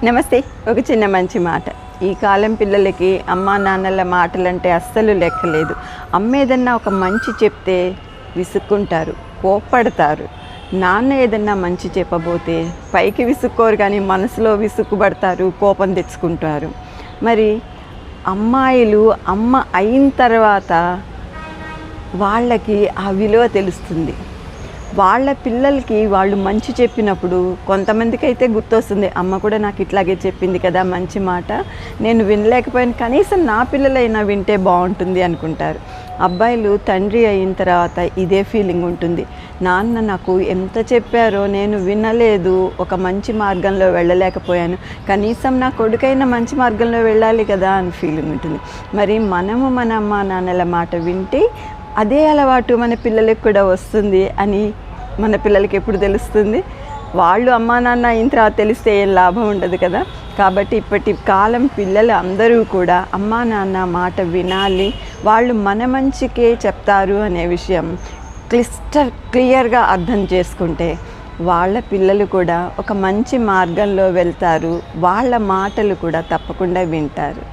నమస్తే. ఒక చిన్న మంచి మాట. ఈ కాలం పిల్లలకి అమ్మా నాన్నల మాటలంటే అస్సలు లెక్కలేదు. అమ్మ ఏదన్నా ఒక మంచి చెప్తే విసుక్కుంటారు, కోప్పడతారు. నాన్న ఏదన్నా మంచి చెప్పబోతే పైకి విసుక్కోరు కానీ మనసులో విసుక్కుపడతారు, కోపం తెచ్చుకుంటారు. మరి అమ్మాయిలు అమ్మ అయిన తర్వాత వాళ్ళకి ఆ విలువ తెలుస్తుంది. వాళ్ళ పిల్లలకి వాళ్ళు మంచి చెప్పినప్పుడు కొంతమందికి అయితే గుర్తొస్తుంది, అమ్మ కూడా నాకు ఇట్లాగే చెప్పింది కదా మంచి మాట, నేను వినలేకపోయాను, కనీసం నా పిల్లలైనా వింటే బాగుంటుంది అనుకుంటారు. అబ్బాయిలు తండ్రి అయిన తర్వాత ఇదే ఫీలింగ్ ఉంటుంది. నాన్న నాకు ఎంత చెప్పారో నేను వినలేదు, ఒక మంచి మార్గంలో వెళ్ళలేకపోయాను, కనీసం నా కొడుకైనా మంచి మార్గంలో వెళ్ళాలి కదా అని ఫీలింగ్ ఉంటుంది. మరి మనము మన అమ్మ నాన్నల మాట వింటే అదే అలవాటు మన పిల్లలకు కూడా వస్తుంది అని మన పిల్లలకి ఎప్పుడు తెలుస్తుంది? వాళ్ళు అమ్మా నాన్న అయిన తర్వాత తెలిస్తే ఏం లాభం ఉండదు కదా. కాబట్టి ఇప్పటి కాలం పిల్లలు అందరూ కూడా అమ్మా నాన్న మాట వినాలి, వాళ్ళు మన మంచికే చెప్తారు అనే విషయం క్లియర్గా అర్థం చేసుకుంటే వాళ్ళ పిల్లలు కూడా ఒక మంచి మార్గంలో వెళ్తారు, వాళ్ళ మాటలు కూడా తప్పకుండా వింటారు.